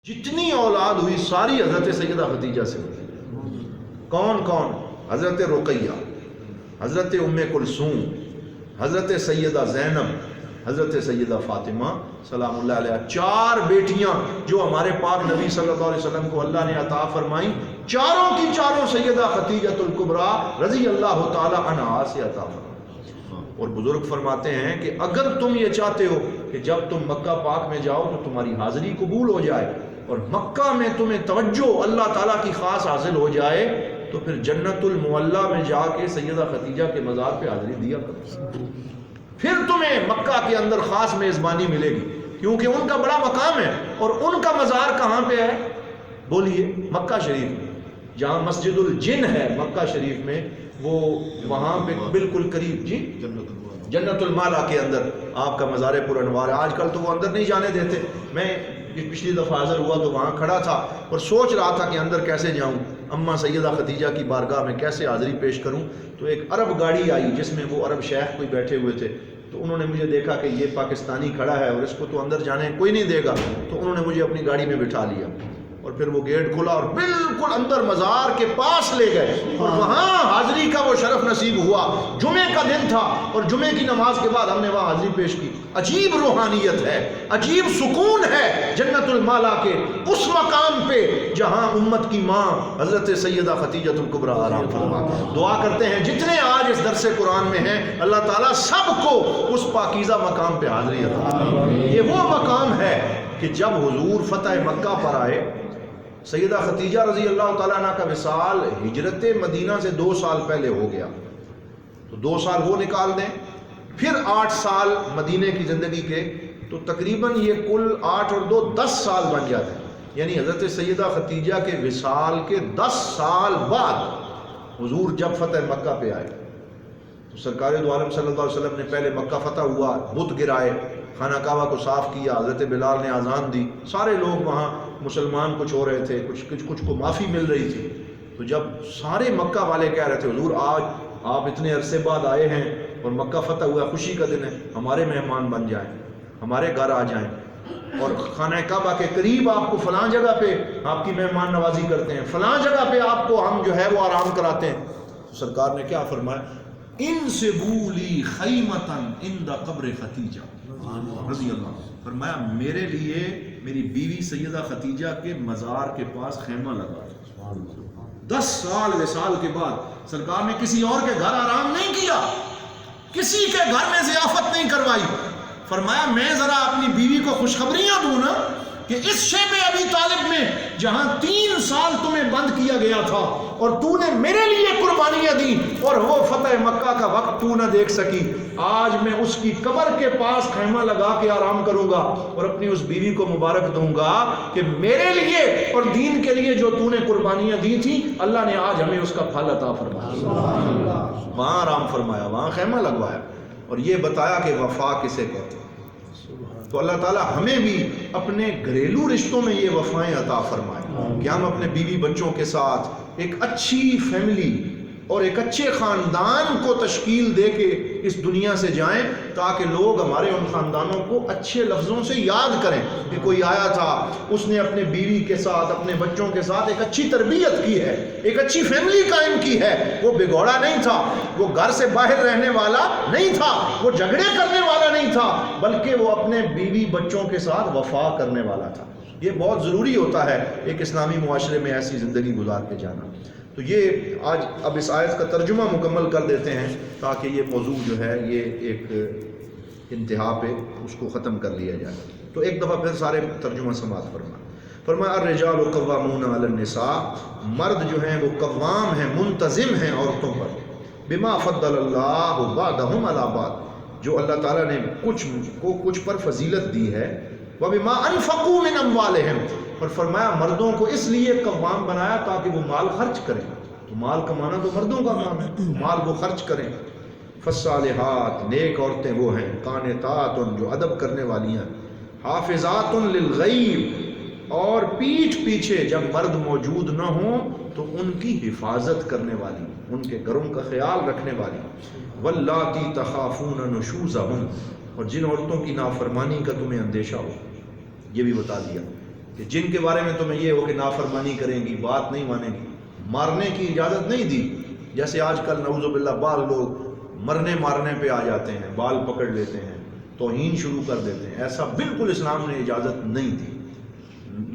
جتنی اولاد ہوئی ساری حضرت سیدہ خدیجہ سے ہوئی۔ کون کون؟ حضرت رقیہ، حضرت ام کلثوم، حضرت سیدہ زینب، حضرت سیدہ فاطمہ سلام اللہ علیہ، چار بیٹیاں جو ہمارے پاک نبی صلی اللہ علیہ وسلم کو اللہ نے عطا فرمائیں، چاروں کی چاروں سیدہ خدیجہ الکبریٰ رضی اللہ تعالی عنہا سے عطا فرمائیں۔ اور بزرگ فرماتے ہیں کہ اگر تم یہ چاہتے ہو کہ جب تم مکہ پاک میں جاؤ تو تمہاری حاضری قبول ہو جائے اور مکہ میں تمہیں توجہ اللہ تعالیٰ کی خاص حاصل ہو جائے، تو پھر جنت المعلیٰ میں جا کے سیدہ خدیجہ کے مزار پہ حاضری دیا کرو، پھر تمہیں مکہ کے اندر خاص میزبانی ملے گی، کیونکہ ان کا بڑا مقام ہے۔ اور ان کا مزار کہاں پہ ہے؟ بولیے، مکہ شریف میں، جہاں مسجد الجن ہے مکہ شریف میں، وہ وہاں پہ بالکل قریب، جی جنت المعلیٰ کے اندر آپ کا مزار پر انوار ہے۔ آج کل تو وہ اندر نہیں جانے دیتے۔ میں پچھلی دفعہ حاضر ہوا تو وہاں کھڑا تھا اور سوچ رہا تھا کہ اندر کیسے جاؤں، اماں سیدہ خدیجہ کی بارگاہ میں کیسے حاضری پیش کروں۔ تو ایک عرب گاڑی آئی جس میں وہ عرب شیخ کوئی بیٹھے ہوئے تھے، تو انہوں نے مجھے دیکھا کہ یہ پاکستانی کھڑا ہے اور اس کو تو اندر جانے کوئی نہیں دے گا، تو انہوں نے مجھے اپنی گاڑی میں بٹھا لیا اور پھر وہ گیٹ کھلا اور بالکل اندر مزار کے پاس لے گئے اور وہاں حاضری کا وہ شرف نصیب ہوا۔ جمعے کا دن تھا اور جمعے کی نماز کے بعد ہم نے وہاں حاضری پیش کی۔ عجیب روحانیت ہے، عجیب سکون ہے جنت المعلیٰ کے اس مقام پہ جہاں امت کی ماں حضرت سیدہ خدیجہ الکبریٰ آرام فرما۔ دعا کرتے ہیں جتنے آج اس درس قرآن میں ہیں، اللہ تعالیٰ سب کو اس پاکیزہ مقام پہ حاضری عطا فرمائے۔ یہ وہ مقام ہے کہ جب حضور فتح مکہ پر آئے، سیدہ خدیجہ رضی اللہ تعالیٰ عنہ کا وصال ہجرت مدینہ سے 2 سال پہلے ہو گیا، تو 2 سال وہ نکال دیں، پھر 8 سال مدینے کی زندگی کے، تو تقریباً یہ کل 8 اور 2 10 سال بن جاتے ہیں۔ یعنی حضرت سیدہ خدیجہ کے وصال کے 10 سال بعد حضور جب فتح مکہ پہ آئے، تو سرکار دو عالم صلی اللہ علیہ وسلم نے پہلے مکہ فتح ہوا، بت گرائے، خانہ کعبہ کو صاف کیا، حضرت بلال نے اذان دی، سارے لوگ وہاں مسلمان کچھ ہو رہے تھے، کچھ کو معافی مل رہی تھی۔ تو جب سارے مکہ والے کہہ رہے تھے حضور آج آپ اتنے عرصے بعد آئے ہیں اور مکہ فتح ہوا، خوشی کا دن ہے، ہمارے مہمان بن جائیں، ہمارے گھر آ جائیں، اور خانہ کعبہ کے قریب آپ کو فلاں جگہ پہ آپ کی مہمان نوازی کرتے ہیں، فلاں جگہ پہ آپ کو ہم جو ہے وہ آرام کراتے ہیں۔ تو سرکار نے کیا فرمایا؟ انسبوا لی خیمۃ عند قبر خدیجہ رضی اللہ، فرمایا میرے لیے میری بیوی سیدہ خدیجہ کے مزار کے پاس خیمہ لگا۔ 10 سال وصال کے بعد سرکار نے کسی اور کے گھر آرام نہیں کیا، کسی کے گھر میں ضیافت نہیں کروائی، فرمایا میں ذرا اپنی بیوی کو خوشخبریاں دوں نا کہ اس شیب ابی طالب میں جہاں 3 سال تمہیں بند کیا گیا تھا اور تو نے میرے لیے قربانیاں دی اور وہ فتح مکہ کا وقت تو نہ دیکھ سکی، آج میں اس کی قبر کے پاس خیمہ لگا کے آرام کروں گا اور اپنی اس بیوی کو مبارک دوں گا کہ میرے لیے اور دین کے لیے جو تو نے قربانیاں دی تھی، اللہ نے آج ہمیں اس کا پھل عطا فرمایا۔ وہاں آرام فرمایا، وہاں خیمہ لگوایا اور یہ بتایا کہ وفا کسے کہتے ہیں۔ تو اللہ تعالیٰ ہمیں بھی اپنے گھریلو رشتوں میں یہ وفائیں عطا فرمائے کہ ہم اپنے بیوی بچوں کے ساتھ ایک اچھی فیملی اور ایک اچھے خاندان کو تشکیل دے کے اس دنیا سے جائیں، تاکہ لوگ ہمارے ان خاندانوں کو اچھے لفظوں سے یاد کریں کہ کوئی آیا تھا، اس نے اپنے بیوی کے ساتھ اپنے بچوں کے ساتھ ایک اچھی تربیت کی ہے، ایک اچھی فیملی قائم کی ہے، وہ بگوڑا نہیں تھا، وہ گھر سے باہر رہنے والا نہیں تھا، وہ جھگڑے کرنے والا نہیں تھا، بلکہ وہ اپنے بیوی بچوں کے ساتھ وفا کرنے والا تھا۔ یہ بہت ضروری ہوتا ہے ایک اسلامی معاشرے میں ایسی زندگی گزار کے جانا۔ تو یہ آج اب اس آیت کا ترجمہ مکمل کر دیتے ہیں تاکہ یہ موضوع جو ہے یہ ایک انتہا پہ اس کو ختم کر لیا جائے۔ تو ایک دفعہ پھر سارے ترجمہ سماعت فرمایا الرجال قوامون علی النساء، مرد جو ہیں وہ قوام ہیں، منتظم ہیں عورتوں پر، بما فضل اللہ بعضهم علی بعض، جو اللہ تعالیٰ نے کچھ پر فضیلت دی ہے، وبما انفقوا من اموالہم، اور فرمایا مردوں کو اس لیے قوام بنایا تاکہ وہ مال خرچ کریں، تو مال کمانا تو مردوں کا کام ہے، مال وہ خرچ کریں۔ فالصالحات، نیک عورتیں وہ ہیں، قانتات، جو ادب کرنے والی ہیں، حافظات للغیب، اور پیٹھ پیچھے جب مرد موجود نہ ہوں تو ان کی حفاظت کرنے والی، ان کے گھروں کا خیال رکھنے والی، واللاتی تخافون نشوزہن، اور جن عورتوں کی نافرمانی کا تمہیں اندیشہ ہو، یہ بھی بتا دیا کہ جن کے بارے میں تمہیں یہ ہو کہ نافرمانی کریں گی، بات نہیں مانیں گی، مارنے کی اجازت نہیں دی، جیسے آج کل نعوذ باللہ بعض لوگ مرنے مارنے پہ آ جاتے ہیں، بال پکڑ لیتے ہیں، توہین شروع کر دیتے ہیں، ایسا بالکل اسلام نے اجازت نہیں دی۔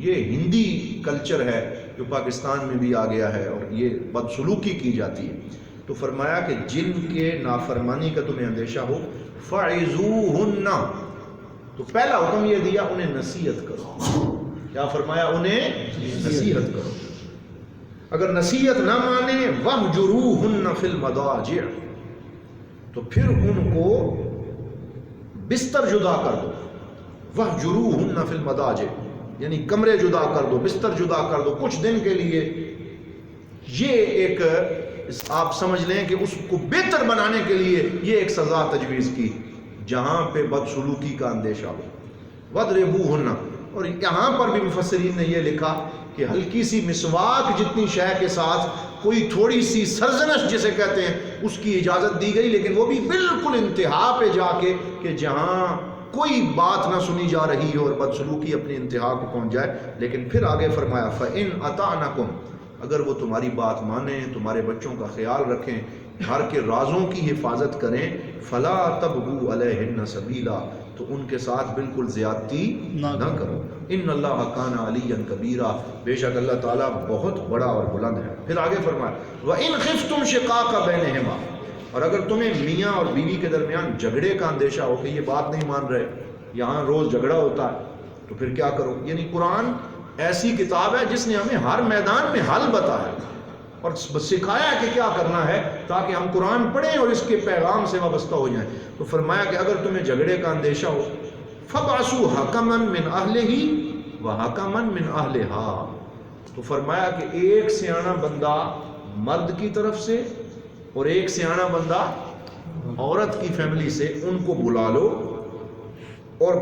یہ ہندی کلچر ہے جو پاکستان میں بھی آ گیا ہے اور یہ بدسلوکی کی جاتی ہے۔ تو فرمایا کہ جن کے نافرمانی کا تمہیں اندیشہ ہو فَعِظُوهُنَّ، تو پہلا حکم یہ دیا انہیں نصیحت کرو۔ کیا فرمایا؟ انہیں نصیحت کرو۔ اگر نصیحت نہ مانے وَاهْجُرُوهُنَّ فِي الْمَضَاجِعِ، تو پھر ان کو بستر جدا کر دو۔ وَاهْجُرُوهُنَّ فِي الْمَضَاجِعِ یعنی کمرے جدا کر دو، بستر جدا کر دو کچھ دن کے لیے۔ یہ ایک آپ سمجھ لیں کہ اس کو بہتر بنانے کے لیے یہ ایک سزا تجویز کی جہاں پہ بدسلوکی کا اندیشہ ہو۔ وَاضْرِبُوهُنَّ، اور یہاں پر بھی مفسرین نے یہ لکھا کہ ہلکی سی مسواک جتنی شے کے ساتھ کوئی تھوڑی سی سرزنش جسے کہتے ہیں اس کی اجازت دی گئی، لیکن وہ بھی بالکل انتہا پہ جا کے کہ جہاں کوئی بات نہ سنی جا رہی ہو اور بدسلوکی اپنی انتہا کو پہنچ جائے۔ لیکن پھر آگے فرمایا فَإِنْ أَطَعْنَكُمْ، اگر وہ تمہاری بات مانیں، تمہارے بچوں کا خیال رکھیں، گھر کے رازوں کی حفاظت کریں، فَلَا تَبْغُوا عَلَيْهِنَّ سَبِيلًا، تو ان کے ساتھ بالکل زیادتی نہ کرو۔ ان اللہ کان علیٰ کبیرا، بے شک اللہ تعالیٰ بہت بڑا اور بلند ہے۔ پھر آگے فرمایا وَإِنْ خِفْتُمْ شِقَاقَ بَيْنِهِمَا، اور اگر تمہیں میاں اور بیوی کے درمیان جھگڑے کا اندیشہ ہو کہ یہ بات نہیں مان رہے، یہاں روز جھگڑا ہوتا ہے، تو پھر کیا کرو؟ یعنی قرآن ایسی کتاب ہے جس نے ہمیں ہر میدان میں حل بتایا اور سکھایا کہ کیا کرنا ہے تاکہ ہم قرآن پڑھیں اور اس کے پیغام سے وابستہ ہو جائیں۔ تو فرمایا کہ اگر تمہیں جھگڑے کا اندیشہ ہو فَبْعَثُوا حَكَمًا مِّنْ أَهْلِهِ وَحَكَمًا مِّنْ أَهْلِهَا، تو فرمایا کہ ایک سیاںا بندہ مرد کی طرف سے اور ایک سیاںا بندہ عورت کی فیملی سے، ان کو بلا لو اور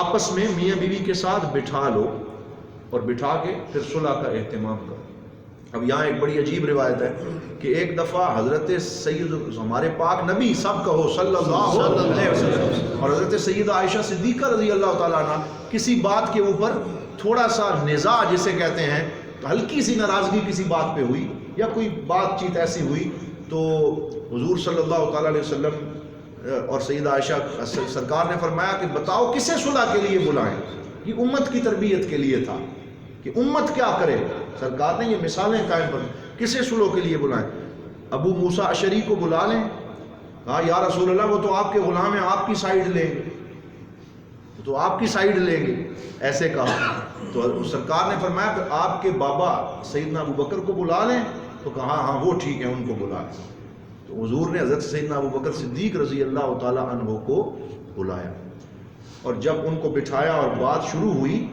آپس میں میاں بیوی کے ساتھ بٹھا لو اور بٹھا کے پھر صلح کا اہتمام کرو۔ اب یہاں ایک بڑی عجیب روایت ہے کہ ایک دفعہ حضرت سید ہمارے پاک نبی سب کہو صلی اللہ علیہ وسلم اور حضرت سیدہ عائشہ صدیقہ رضی اللہ تعالیٰ عنہ کسی بات کے اوپر تھوڑا سا نزاع جسے کہتے ہیں، تو ہلکی سی ناراضگی کسی بات پہ ہوئی یا کوئی بات چیت ایسی ہوئی، تو حضور صلی اللہ تعالیٰ علیہ وسلم اور سیدہ عائشہ سرکار نے فرمایا کہ بتاؤ کسے صلح کے لیے بلائیں۔ یہ امت کی تربیت کے لیے تھا کہ امت کیا کرے، سرکار نے یہ مثالیں قائم پر کسے صلح کے لیے بلائیں؟ ابو موسیٰ اشعری کو بلا لیں، کہا یا رسول اللہ وہ تو آپ کے غلام ہیں، آپ کی سائیڈ لیں گے، تو آپ کی سائیڈ لیں گے، ایسے کہا۔ تو سرکار نے فرمایا کہ آپ کے بابا سیدنا ابو بکر کو بلا لیں، تو کہا ہاں وہ ٹھیک ہے، ان کو بلا لیں۔ تو حضور نے حضرت سیدنا ابو بکر صدیق رضی اللہ تعالیٰ عنہ کو بلایا اور جب ان کو بٹھایا اور بات شروع ہوئی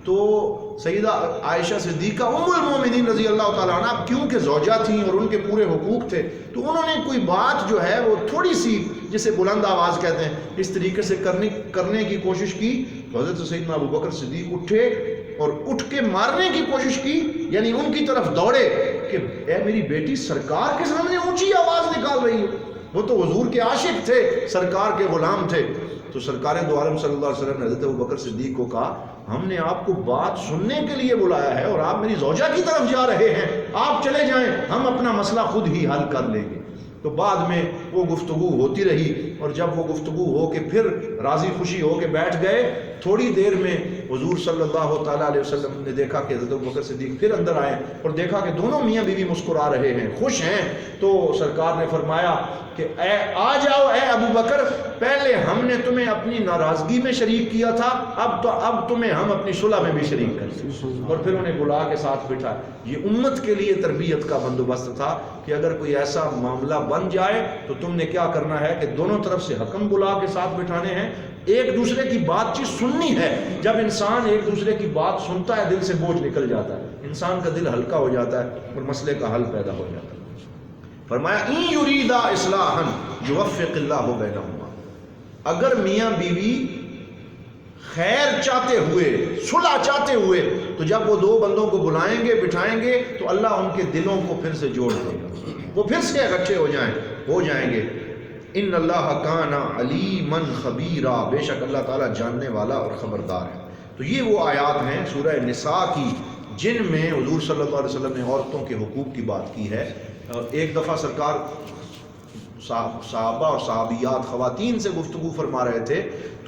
تو سیدہ عائشہ صدیقہ ام المومنین رضی اللہ تعالیٰ عنہ کیونکہ زوجہ تھیں اور ان کے پورے حقوق تھے، تو انہوں نے کوئی بات جو ہے وہ تھوڑی سی جسے بلند آواز کہتے ہیں اس طریقے سے کرنے کی کوشش کی، تو حضرت سیدنا ابو بکر صدیق اٹھے اور اٹھ کے مارنے کی کوشش کی، یعنی ان کی طرف دوڑے کہ اے میری بیٹی سرکار کے سامنے اونچی آواز نکال رہی ہے، وہ تو حضور کے عاشق تھے، سرکار کے غلام تھے۔ تو سرکار دو عالم صلی اللہ علیہ وسلم نے حضرت ابو بکر صدیق کو کہا ہم نے آپ کو بات سننے کے لیے بلایا ہے اور آپ میری زوجہ کی طرف جا رہے ہیں، آپ چلے جائیں، ہم اپنا مسئلہ خود ہی حل کر لیں گے۔ تو بعد میں وہ گفتگو ہوتی رہی اور جب وہ گفتگو ہو کے پھر راضی خوشی ہو کے بیٹھ گئے، تھوڑی دیر میں حضور صلی اللہ تعالیٰ علیہ وسلم نے دیکھا کہ حضرت ابو بکر صدیق پھر اندر آئے اور دیکھا کہ دونوں میاں بیوی مسکرا رہے ہیں، خوش ہیں، تو سرکار نے فرمایا کہ اے آ جاؤ اے ابو بکر، پہلے ہم نے تمہیں اپنی ناراضگی میں شریک کیا تھا، اب تمہیں ہم اپنی صلح میں بھی شریک کریں۔ اور پھر انہیں بلا کے ساتھ بٹھا۔ یہ امت کے لیے تربیت کا بندوبست تھا کہ اگر کوئی ایسا معاملہ بن جائے تو تم نے کیا کرنا ہے کہ دونوں طرف سے حکم بلا کے ساتھ بٹھانے ہیں، ایک دوسرے کی بات چیت سننی ہے۔ جب انسان ایک دوسرے کی بات سنتا ہے دل سے بوجھ نکل جاتا ہے، انسان کا دل ہلکا ہو جاتا ہے اور مسئلے کا حل پیدا ہو جاتا ہے۔ فرمایا ان یریدا اصلاحا یوفق اللہ بینہما، اگر میاں بیوی خیر چاہتے ہوئے، صلح چاہتے ہوئے، تو جب وہ دو بندوں کو بلائیں گے بٹھائیں گے تو اللہ ان کے دلوں کو پھر سے جوڑ دے گا، وہ پھر سے اکٹھے ہو جائیں گے۔ ان اللہ کان علیما خبیرا، بے شک اللہ تعالیٰ جاننے والا اور خبردار ہے۔ تو یہ وہ آیات ہیں سورہ نساء کی جن میں حضور صلی اللہ علیہ وسلم نے عورتوں کے حقوق کی بات کی ہے۔ ایک دفعہ سرکار صحابہ اور صحابیات خواتین سے گفتگو فرما رہے تھے تو